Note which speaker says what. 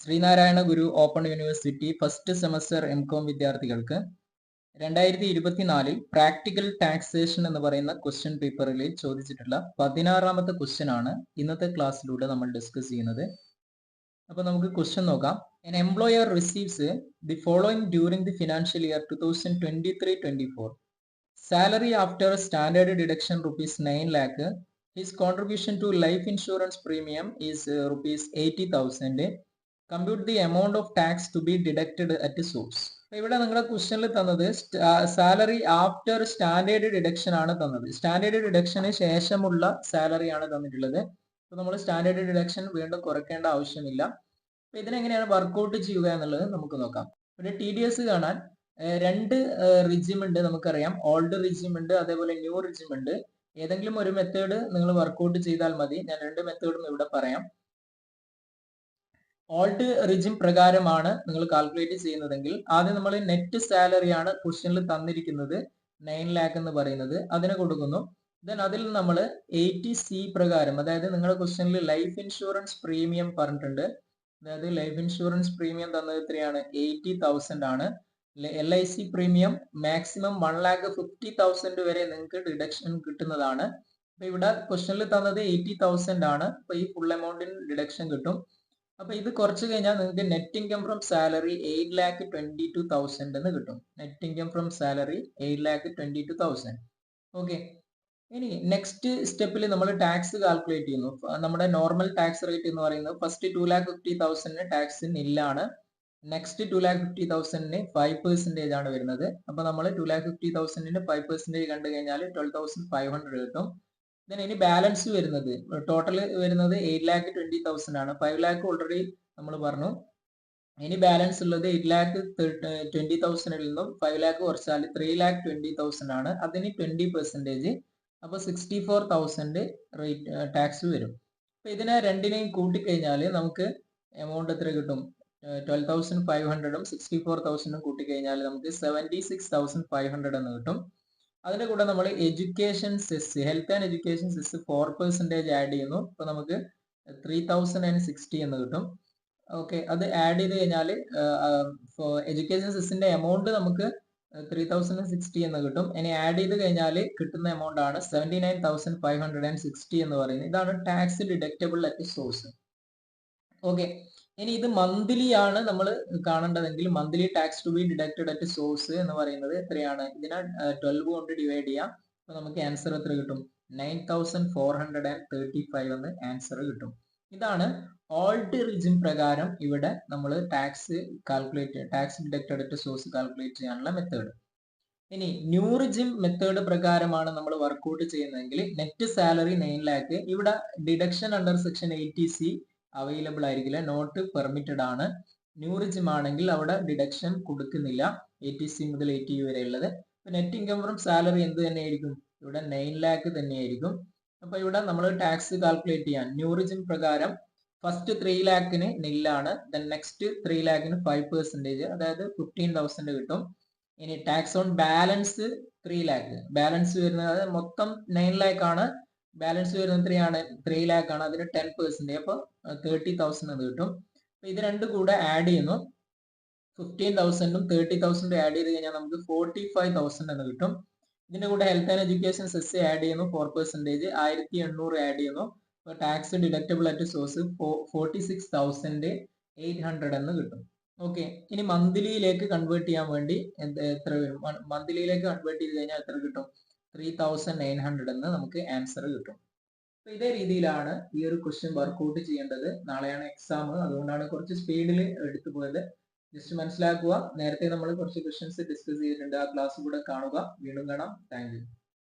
Speaker 1: Sreenarayana Guru open university first semester MCom വിദ്യാർത്ഥികൾക്ക് 2024 practical taxation എന്ന് പറയുന്ന ക്വസ്റ്റ്യൻ പേപ്പറിൽ ചോദിച്ചിട്ടുള്ള 16ാമത്തെ ക്വസ്റ്റ്യൻ ആണ് ഇന്നത്തെ ക്ലാസ്സിലൂടെ നമ്മൾ ഡിസ്കസ് ചെയ്യുന്നത്. അപ്പോൾ നമുക്ക് ക്വസ്റ്റ്യൻ നോക്കാം. An employer receives the following during the financial year 2023-24. Salary after standard deduction rupees 9 lakh. His contribution to life insurance premium is rupees 80,000. Compute the amount of tax to be deducted at source. ഇവിടെ നിങ്ങളുടെ ക്വസ്റ്റ്യനിൽ തന്നത് salary after standard deduction ആണ് തന്നത്. Standard deduction ശേഷമുള്ള salary ആണ് തന്നിട്ടുള്ളത്. അപ്പോൾ നമ്മൾ സ്റ്റാൻഡേർഡ് ഡിഡക്ഷൻ വീണ്ടും കുറയ്ക്കേണ്ട ആവശ്യമില്ല. അപ്പോൾ ഇതിനെങ്ങനെയാണ് വർക്ക്ഔട്ട് ചെയ്യുക എന്നുള്ളത് നമുക്ക് നോക്കാം. ഇവിടെ TDS കാണാൻ രണ്ട് റിജിം ഉണ്ട്, നമുക്കറിയാം. ഓൾഡ് റിജിം ഉണ്ട്, അതേപോലെ ന്യൂ റിജിം ഉണ്ട്. ഏതെങ്കിലും ഒരു മെത്തേഡ് നിങ്ങൾ വർക്ക്ഔട്ട് ചെയ്താൽ മതി. ഞാൻ രണ്ട് മെത്തേഡും ഇവിടെ പറയാം. ഓൾഡ് റിജിം പ്രകാരമാണ് നിങ്ങൾ കാൽക്കുലേറ്റ് ചെയ്യുന്നതെങ്കിൽ ആദ്യം നമ്മൾ നെറ്റ് സാലറി ആണ് ക്വസ്റ്റ്യനിൽ തന്നിരിക്കുന്നത് 9 ലാക്ക് എന്ന് പറയുന്നത്, അതിനെ കൊടുക്കുന്നു. ദെൻ അതിൽ നമ്മൾ 80C പ്രകാരം, അതായത് നിങ്ങളുടെ ക്വസ്റ്റ്യനിൽ ലൈഫ് ഇൻഷുറൻസ് പ്രീമിയം പറഞ്ഞിട്ടുണ്ട്. അതായത് ലൈഫ് ഇൻഷുറൻസ് പ്രീമിയം തന്നത് എത്രയാണ്? 80,000 ആണ്. LIC പ്രീമിയം മാക്സിമം 1,50,000 വരെ നിങ്ങൾക്ക് ഡിഡക്ഷൻ കിട്ടുന്നതാണ്. അപ്പൊ ഇവിടെ ക്വസ്റ്റ്യനിൽ തന്നത് 80,000 ആണ്. അപ്പൊ ഈ ഫുൾ എമൗണ്ടിന് ഡിഡക്ഷൻ കിട്ടും. അപ്പൊ ഇത് കുറച്ച് കഴിഞ്ഞാൽ നിങ്ങൾക്ക് നെറ്റ് ഇൻകം ഫ്രം സാലറി 8,22,000 എന്ന് കിട്ടും. Net income from salary 8,22,000. Okay, ഇനി നെക്സ്റ്റ് സ്റ്റെപ്പിൽ നമ്മൾ ടാക്സ് കാൽക്കുലേറ്റ് ചെയ്യുന്നു. നമ്മുടെ നോർമൽ ടാക്സ് റേറ്റ് എന്ന് പറയുന്നത് ഫസ്റ്റ് 2,50,000 ടാക്സ് നില്ലാണ്. നെക്സ്റ്റ് 2,50,000 5% ആണ് വരുന്നത്. അപ്പൊ നമ്മൾ 2,50,000 5% കണ്ടു കഴിഞ്ഞാൽ 12,500 കിട്ടും. ഇനി ബാലൻസ് വരുന്നത് ടോട്ടൽ വരുന്നത് 8,20,000 ആണ്. 5 ലാക്ക് ഓൾറെഡി നമ്മൾ പറഞ്ഞു. ഇനി ബാലൻസ് ഉള്ളത് 8,20,000 നിന്നും 5 ലാക്ക് കുറച്ചാൽ 3,20,000 ആണ്. അതിന് 20%. അപ്പൊ 64,000 റേറ്റ് ടാക്സ് വരും. അപ്പൊ ഇതിനെ രണ്ടിനെയും കൂട്ടിക്കഴിഞ്ഞാൽ നമുക്ക് എമൗണ്ട് എത്ര കിട്ടും? 12,500ഉം 64,000ഉം കൂട്ടിക്കഴിഞ്ഞാൽ നമുക്ക് 76,500 എന്ന് കിട്ടും. അതിന്റെ കൂടെ നമ്മൾ education cess, health and education cess 4% add ചെയ്യുന്നു. അപ്പൊ നമുക്ക് 3,060 എന്ന് കിട്ടും. ഓക്കെ, അത് ആഡ് ചെയ്ത് കഴിഞ്ഞാൽ എഡ്യൂക്കേഷൻ സെസിന്റെ എമൗണ്ട് നമുക്ക് 3,060 എന്ന് കിട്ടും. ഇനി ആഡ് ചെയ്ത് കഴിഞ്ഞാൽ കിട്ടുന്ന എമൗണ്ട് ആണ് 79,560 എന്ന് പറയുന്നത്. ഇതാണ് tax deductible at source. Okay, ഇനി ഇത് മന്ത്ലി ആണ് നമ്മൾ കാണേണ്ടതെങ്കിൽ monthly tax to be deducted at source എന്ന് പറയുന്നത് എത്രയാണ്? ഇതിനെ 12 കൊണ്ട് ഡിവൈഡ് ചെയ്യാം. അപ്പൊ നമുക്ക് ആൻസർ എത്ര കിട്ടും? 9,435 എന്ന് ആൻസർ കിട്ടും. ഇതാണ് ഓൾഡ് റിജിം പ്രകാരം ഇവിടെ നമ്മൾ tax deducted at source calculate ചെയ്യാനുള്ള മെത്തേഡ്. ഇനി ന്യൂ റിജിം മെത്തേഡ് പ്രകാരമാണ് നമ്മൾ വർക്ക്ഔട്ട് ചെയ്യുന്നതെങ്കിൽ നെറ്റ് സാലറി 9 ലാക്ക്. ഇവിടെ deduction under section 80C available ആയിരിക്കില്ല, നോട്ട് പെർമിറ്റഡ് ആണ്. ന്യൂ റിജിം ആണെങ്കിൽ അവിടെ ഡിഡക്ഷൻ കൊടുക്കുന്നില്ല, 80C മുതൽ 80U വരെ ഉള്ളത്. നെറ്റ് ഇൻകം ഫ്രം സാലറി എന്ത് തന്നെയായിരിക്കും? ഇവിടെ 9 ലാക്ക് തന്നെയായിരിക്കും. അപ്പൊ ഇവിടെ നമ്മൾ ടാക്സ് കാൽക്കുലേറ്റ് ചെയ്യാൻ ന്യൂ റിജിം പ്രകാരം ഫസ്റ്റ് 3 ലാക്കിന് നില്ലാണ്. ദെൻ നെക്സ്റ്റ് 3 ലാക്കിന് 5%, അതായത് 15,000 കിട്ടും. ഇനി tax on balance 3 lakh, balance വരുന്നത് മൊത്തം 9 ലാക്ക് ആണ്. ബാലൻസ് വരുന്നത് എത്രയാണ്? 3 ലാക്ക് ആണ്. അതിന് 10%, അപ്പൊ 30,000 എന്ന് കിട്ടും. അപ്പൊ ഇത് രണ്ടും കൂടെ ആഡ് ചെയ്യുന്നു. 15,000ഉം 30,000 ആഡ് ചെയ്ത് കഴിഞ്ഞാൽ നമുക്ക് 45,000 എന്ന് കിട്ടും. ഇതിന്റെ കൂടെ health and education cess add ചെയ്യുന്നു 4%, 1,800 ആഡ് ചെയ്യുന്നു. അപ്പൊ ടാക്സ് ഡിഡക്റ്റബിൾ അറ്റ് സോഴ്സ് 46,800 എന്ന് കിട്ടും. ഓക്കെ, ഇനി മന്ത്ലിയിലേക്ക് കൺവേർട്ട് ചെയ്യാൻ വേണ്ടി എത്ര വരും? മന്ത്ലിയിലേക്ക് കൺവേർട്ട് ചെയ്ത് കഴിഞ്ഞാൽ എത്ര കിട്ടും? 3,900 എന്ന് നമുക്ക് ആൻസർ കിട്ടും. അപ്പൊ ഇതേ രീതിയിലാണ് ഈ ഒരു ക്വസ്റ്റ്യൻ വർക്ക്ഔട്ട് ചെയ്യേണ്ടത്. നാളെയാണ് എക്സാം, അതുകൊണ്ടാണ് കുറച്ച് സ്പീഡിൽ എടുത്തു പോയത്. ജസ്റ്റ് മനസ്സിലാക്കുക. നേരത്തെ നമ്മൾ കുറച്ച് ക്വസ്റ്റ്യൻസ് ഡിസ്കസ് ചെയ്തിട്ടുണ്ട്. ആ ക്ലാസ് കൂടെ കാണുക. വീണ്ടും കാണാം. Thank you.